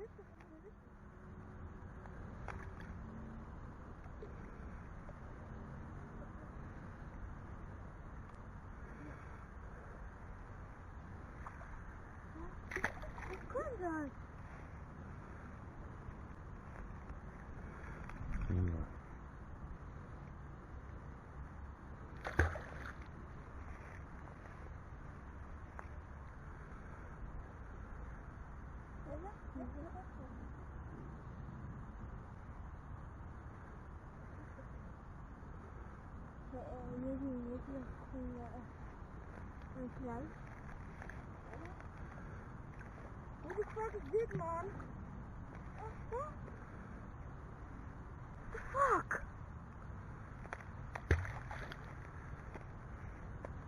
rustig. Hoe kan dat? Ja. Jullie een sluis. Wat de fuck is dit, man? What the fuck?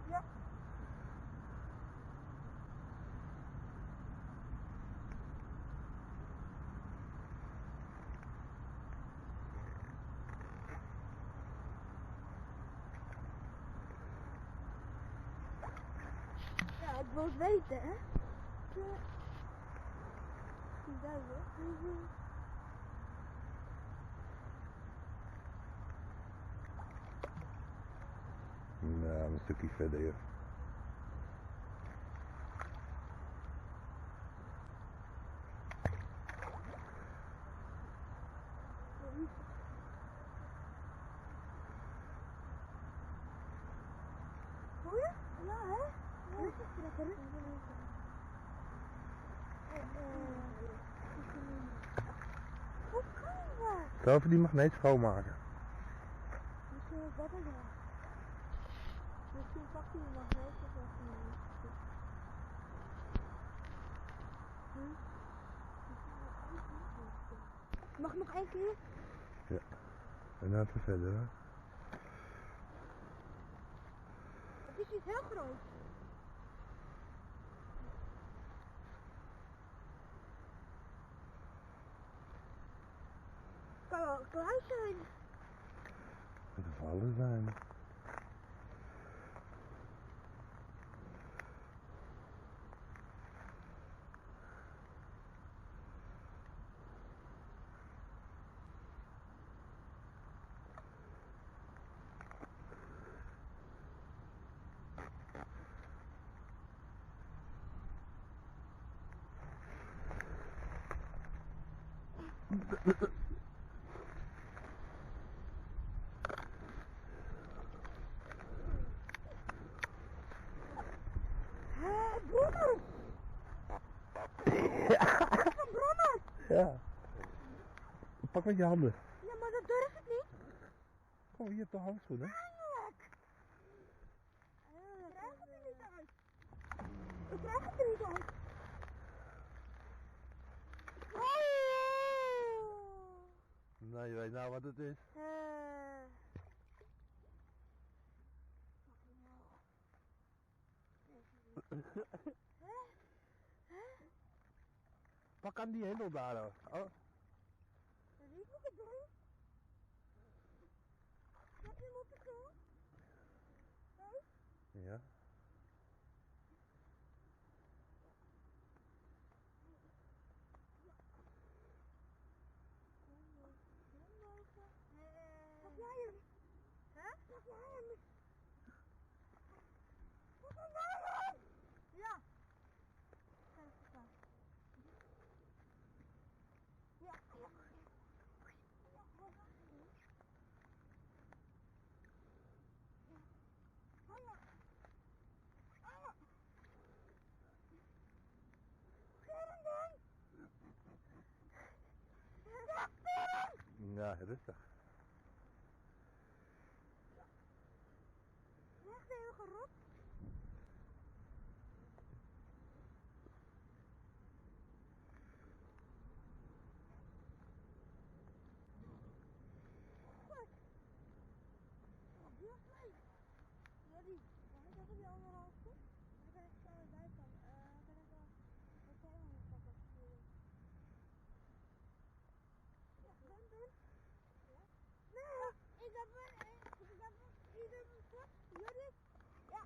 Ja. Ja, ik wil het weten, hè? Die duivel. Nou, een stukje verder, joh. Hoor je? Ja, hè? Rustig trekken, rustig. Hoe kan dat? Zal even die magneet schoonmaken? Misschien is dat het wel. Misschien pakt hij een magneet of wat niet. Mag nog één keer? Ja. En dan even verder, hè? Het is iets heel groot. Kan wel klein zijn. Het kan alles zijn. Bronnen! Ja. Dat is een bronnen! Ja. Pak met je handen. Ja, maar dat durf ik niet. Kom, je hebt de handschoenen. Eindelijk! Ik krijg het er niet uit. Ik krijg het er niet uit. Nou, je weet nou wat het is. Pak aan die hendel daar. Oh. Dat is niet wat ik doe. Heb je hem op de grond? Nee? Ja. Pak jij hem? Hè? Pak jij hem? Pak jij hem? Ja. Ga even staan. Ja. Ja. Ja, rustig. Echt heel gerot. Goed. Die was leuk. Ja, die. Mag ik even die andere halfste? Dan kan ik zo erbij van. Kan ik wel wat helemaal pakken. Ja, doen. Ja? Nee! Ik heb een vast. Jullie? Ja.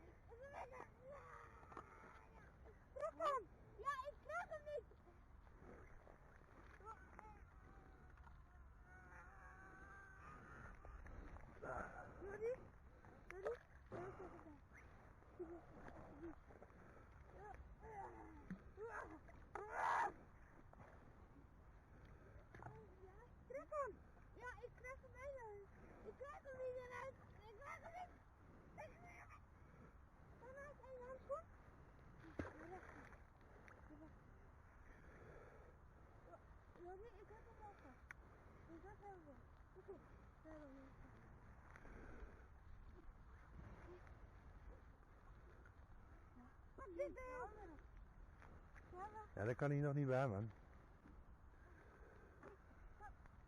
nee, ik heb hem al vast. Dus dat hebben we. Oké, we hebben hem vast. Wat zit er? Ja, dat kan hij nog niet bij, man.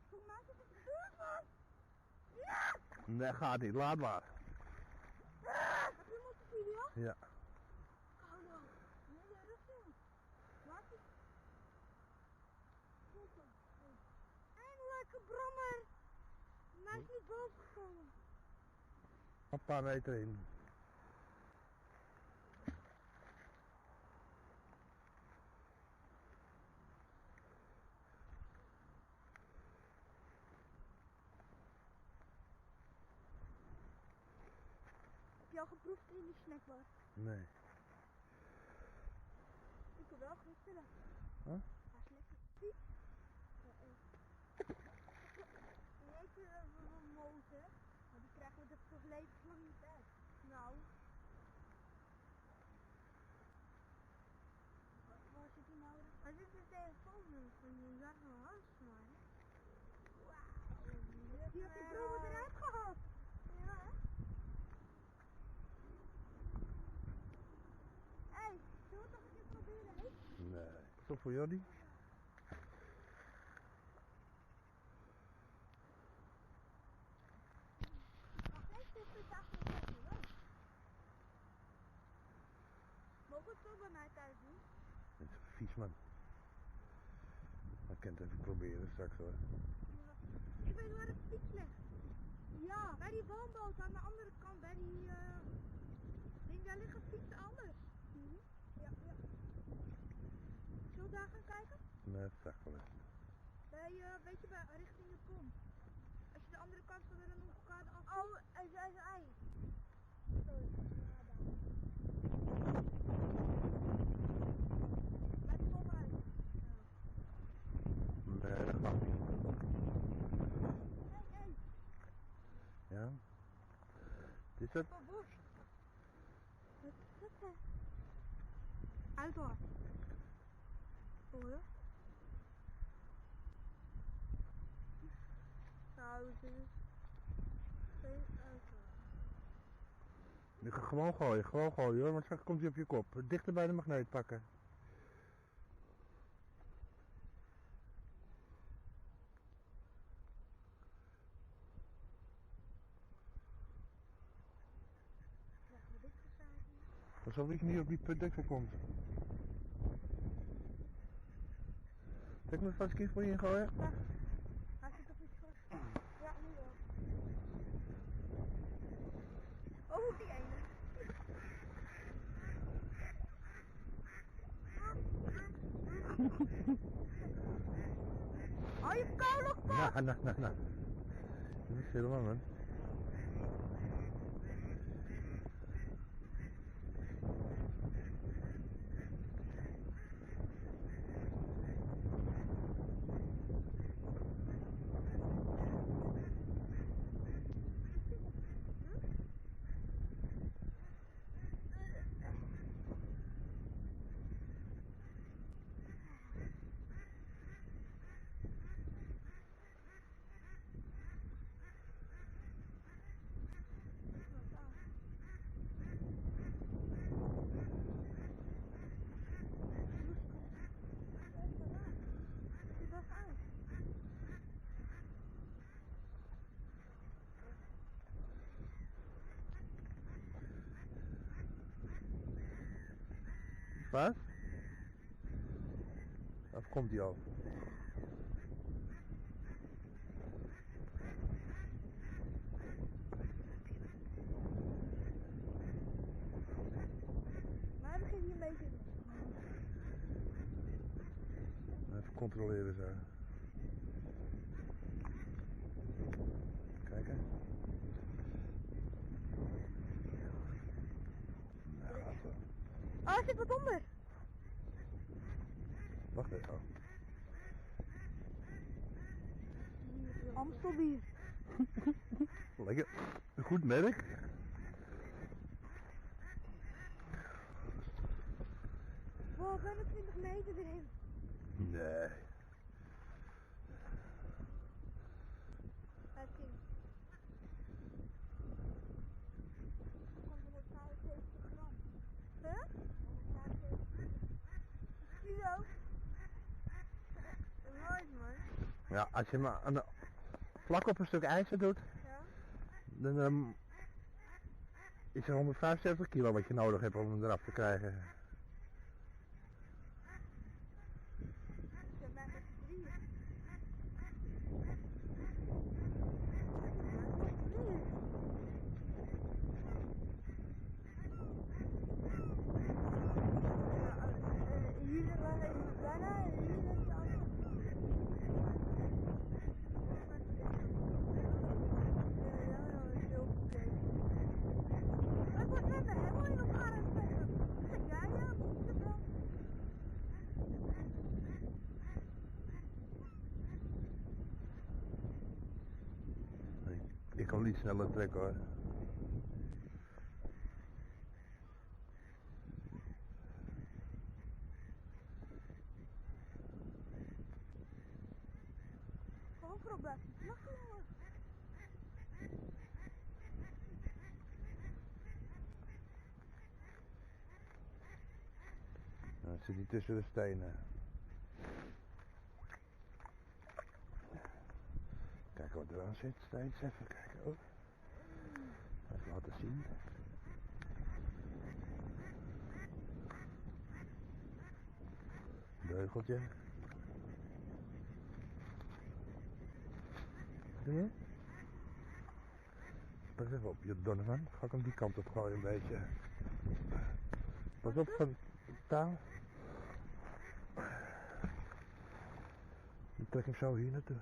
Hoe maak je het gebeurd, man? Ja! Nee, gaat niet. Laat maar. Heb je hem op de video? Ja. Oh no. Nee, de rug in. Maak je... Eindelijk een brommer! Maar hij is niet boven gekomen. Een paar meter in. Heb je al geproefd in die snackbar? Nee. Ik wil wel gisteren. Huh? Hij is lekker piep. Nee, ik vind het wel mozen. Maar die krijgen we dat toch levenslang niet uit. Nou. Waar zit hij nou? Hij zit de telefoonnummer van je naar mijn hand maar. Wauw. Die heb je broer eruit gehaald. Ja. Hé, zullen we toch een keer proberen, hè? Nee. Toch voor Jordi? Wacht even, dit is achter de keuken, hoor. Mogen we het zo bij mij thuis doen? Dat is een vies, man. Maar ik kan het even proberen straks, hoor. Ja. Ik weet waar het fiets ligt. Ja, bij die woonboot aan de andere kant, bij die ding, daar liggen fietsen anders. Ja, ja. Zullen we daar gaan kijken? Nee, dat zag ik wel eens. Bij, weet je, bij, richting de kom. Als je de andere kant van de Renonkade af. Oh, en zij is ei. Sorry, ja, daar. Blijf er maar uit. Nee, dat gaat niet. Hey. Ja? Wat is het? Wat worst. Wat is dat, hè? Uitlaat. Hoor je? Nou, dit is geen uitlaat. Je kan gewoon gooien hoor, want straks komt hij op je kop. Dichter bij de magneet pakken. Leggen we dit gezagen. Pas op dat je niet op die putdeksel komt. Zal ik me vast kies voor je ingooien? Wacht. Hij zit op iets vast. Ja, nu wel. Oh, die ene. Hou je kou nog vast! Nou. Dat is helemaal, man. Wat? Of komt hij al? Maar begin je een beetje. Even controleren zo. Kijken. Nou, gaat zo. Oh, er zit wat onder. Wacht even. Amstelbier. Lekker. Een goed merk. Wow, bijna 20 meter erin. Nee. Als je hem vlak op een stuk ijzer doet, Ja. dan is er 175 kilo wat je nodig hebt om hem eraf te krijgen. Ik heb mij met z'n drieën. Hier zijn we bijna en hier is de andere. Ik word net helemaal in elkaar aan het zeggen. Ja, ja, moet je wel. Ik kan niet sneller trekken hoor. Gewoon voor op blijven lachen, jongen. Dan zit hij tussen de stenen. Kijk wat er aan zit, steeds even kijken. Oh. Even laten zien. Beugeltje. Wat doe je? Pas even op, je Donovan. Ga ik hem die kant op gooien een beetje. Pas op van touw. Ik trek hem zo hier naartoe.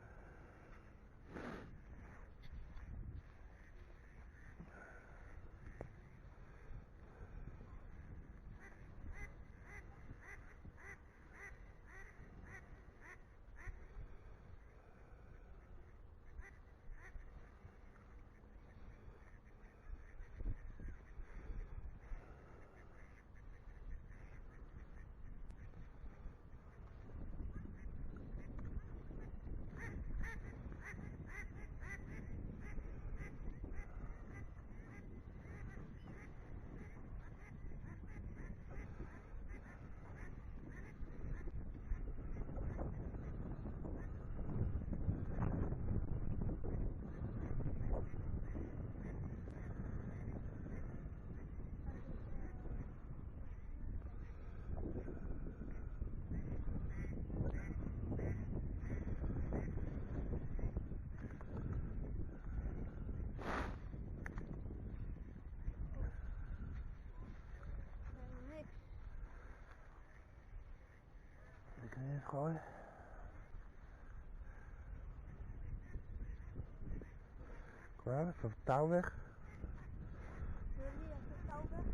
Niks. Die kan je even gooien. Klaar, even het touw weg. Wil je even het touw weg?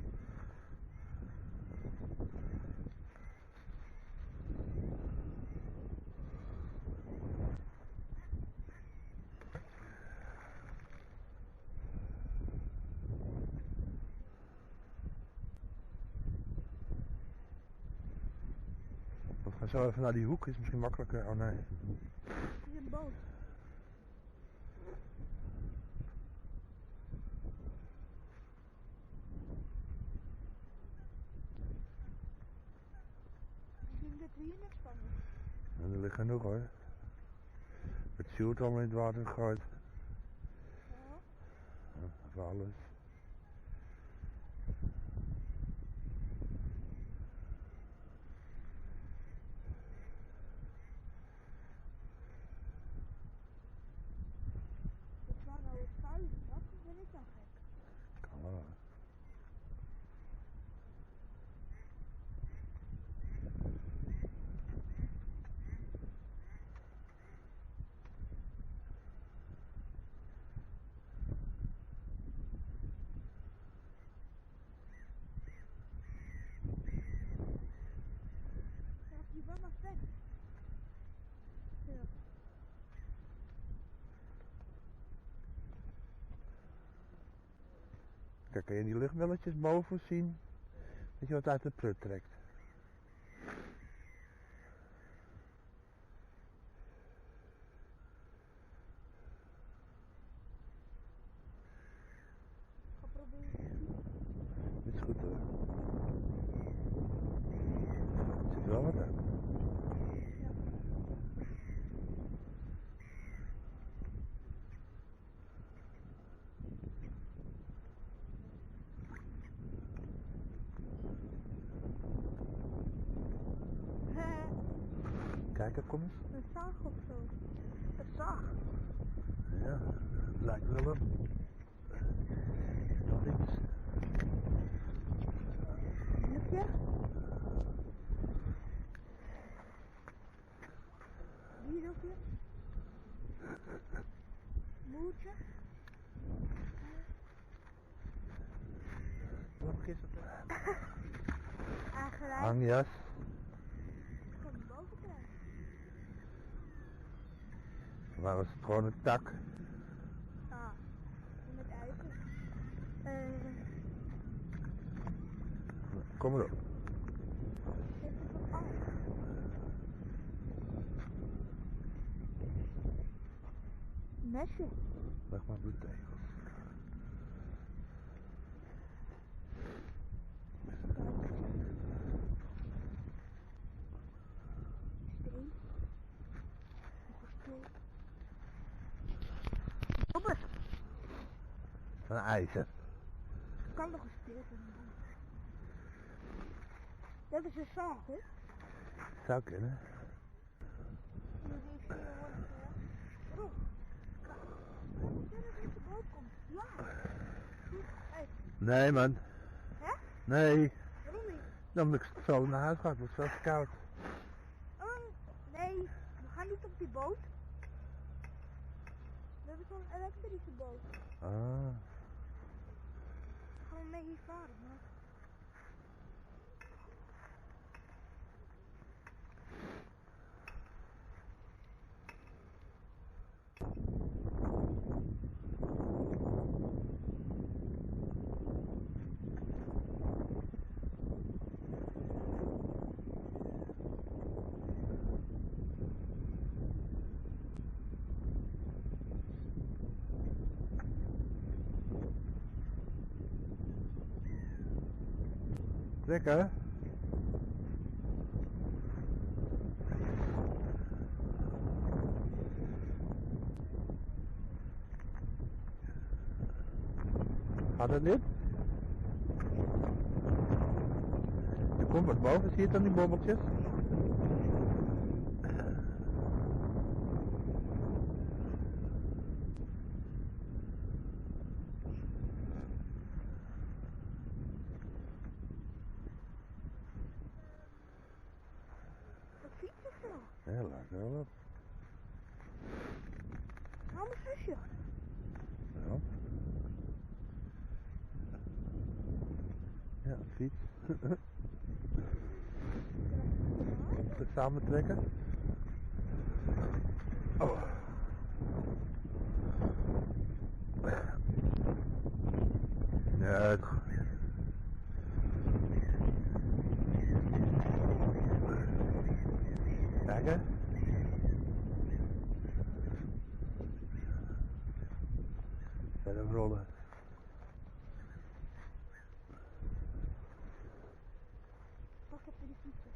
We gaan zo even naar die hoek, is misschien makkelijker. Oh nee. Het is een boot. Ik denk dat we hier niks van doen. En er ligt genoeg hoor. Het zuurt allemaal in het water gegooid. Ja. Ja, voor alles. Dat is nou het vuil straks, ben ik dan gek. Kan wel. Straks die mama weg. Ja. Kijk, kan je die luchtbelletjes boven zien? Weet je wat uit de prut trekt? Ga proberen. Dit is goed hoor. Er zit wel wat aan. Ja. Kijken, kom eens. Een zaag of zo. Een zaag. Ja, lijkt wel op. Nog iets. Blokje. Bierokje. Moertje. Wat is het? Eigenlijk. Hangjas. Ik kan hem boven krijgen. Waar was het gewoon een tak? Ah, met ijzer. Kom erop. Zit er wat af? Mesje. Leg maar de tegels. Steen. Robber. Een ijzer. Kan nog een speer zijn. Dat is een zaag, hè? Zou kunnen. Waarom? Waarom zeg dat je boot komt? Ja. Hey. Nee man. Hè? Nee. Waarom niet? Dan moet ik zo naar huis gaan. Het wordt veel te koud. Oh, nee. We gaan niet op die boot. We hebben zo'n elektrische boot. Ah. We gaan mee hier varen, maar... Lekker. Gaat het niet? Je komt wat boven, zie je het aan die bobbeltjes? Wat fiets is zo? Ja, lijkt wel op. Hou mijn zusje. Ja. Ja, fiets. Moet het samen trekken? Oh. Ja, het... Kijken. Verder rollen. Pak even die fietsen.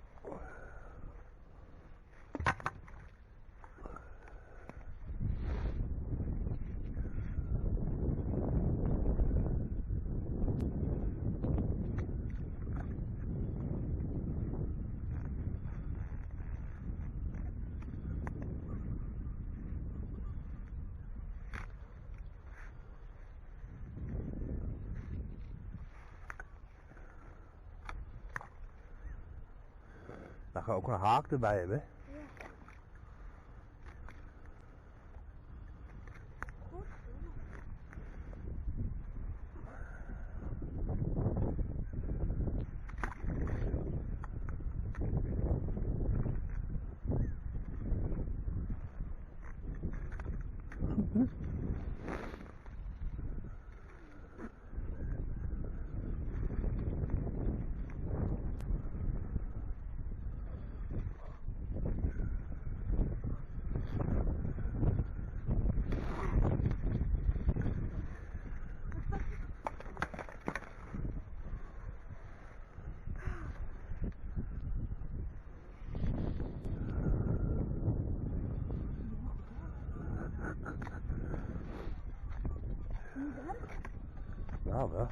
Dan ga je ook een haak erbij hebben. Ja. Godverdomme. Nou wel.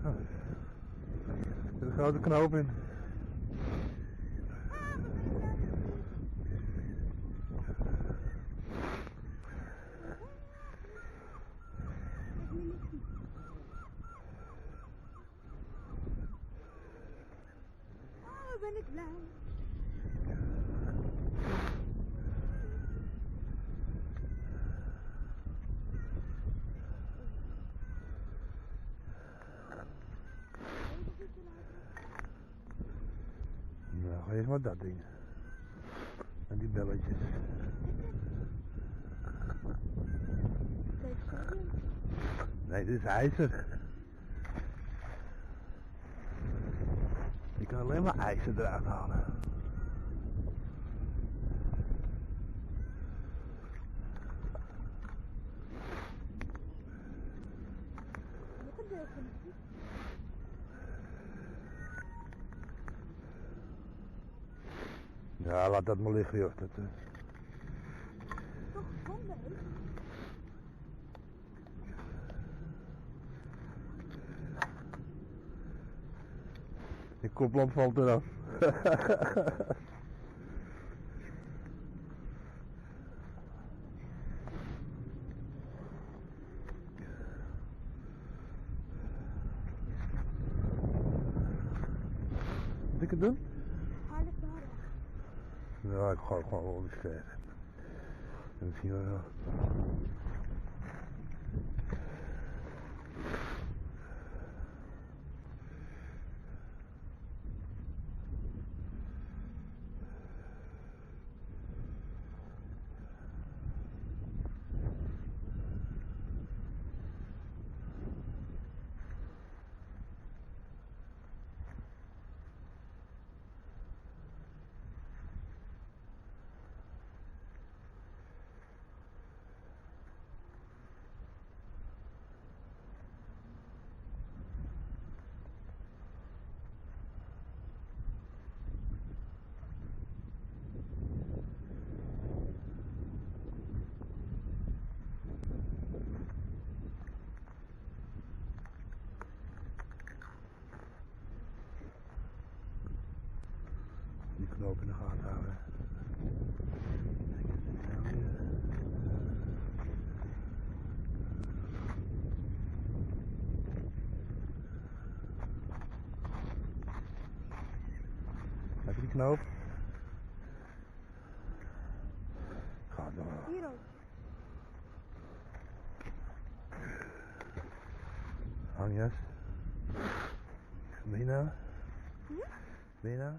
Er zit een grote knoop in. lijn. Nou, ga eerst maar dat ding. En die belletjes. Nee, dit is ijzer. Je kan alleen maar ijzer eruit halen. Ja, laat dat maar liggen, joh. Dat, Toch zonde, hè? je koplamp valt eraf. Moet ik het doen? Hij ligt daar. Ja, ik ga gewoon wel eens kijken. Dan zien we wel. Die knoop in de gaten houden. Heb je die knoop? Gaat nog wel. Hier ook. Hangjas. Ben je nou? Hm? Ben je nou?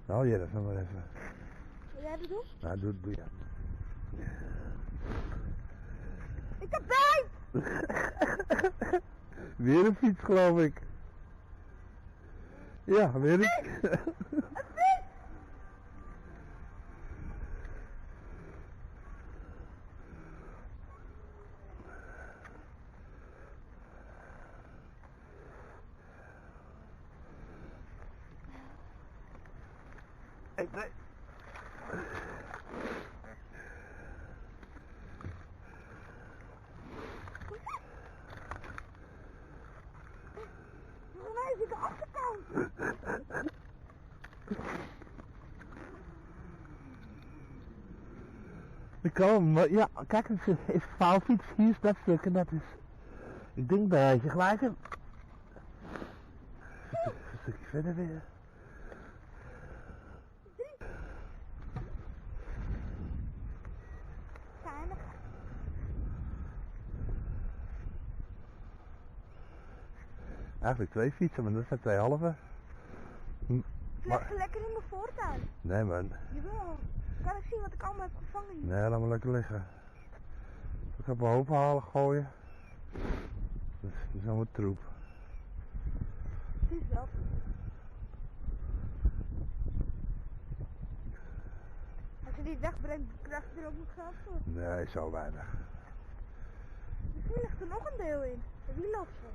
Nou, jij dat nog maar even. Wil jij dat doen? Nou, doe ja. Ik heb pijn! Weer een fiets, geloof ik. Ja, weer een fiets. Een fiets! Nee. Volgens mij is hij de achterkant. Ik kan, maar ja, kijk, het is vouwfiets, hier is dat stuk en dat is. Ik denk dat je gelijk hebt. Een stukje verder weer. Zuinig. Eigenlijk 2 fietsen, maar dat zijn 2 halve. Leg ze lekker in mijn voortuin. Nee man. Jawel. Kan ik zien wat ik allemaal heb gevangen hier? Nee, laat maar lekker liggen. Ik heb een hoop halen gooien. Dus dat is allemaal troep. Het is wel. Als je die wegbrengt, krijg je er ook nog geld voor. Nee, zo weinig. Misschien Nu ligt er nog een deel in. De wielopsel.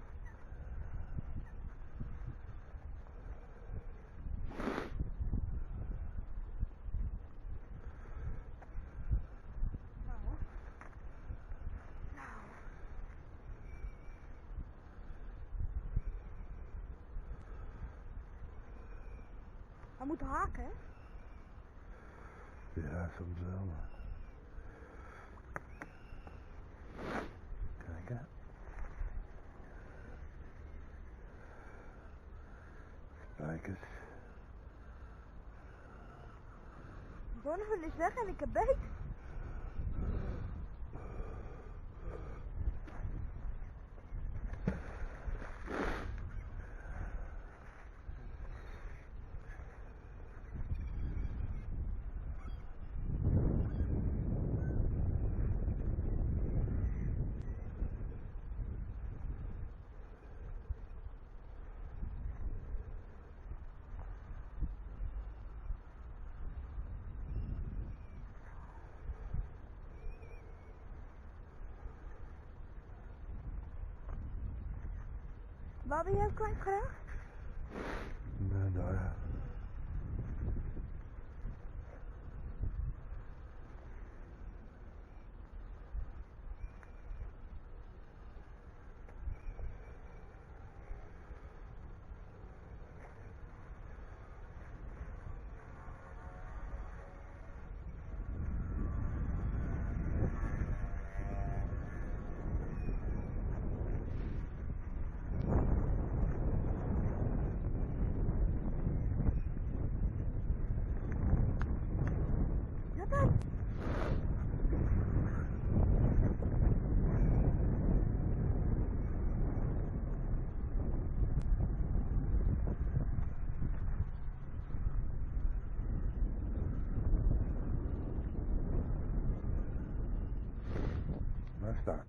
Hij moet haken, hè? Ja, soms wel. Kijk, hè. Spijkers. Donovan is weg en ik heb beet. Waar ben jij hem kwijtgeraakt? Nee, daar.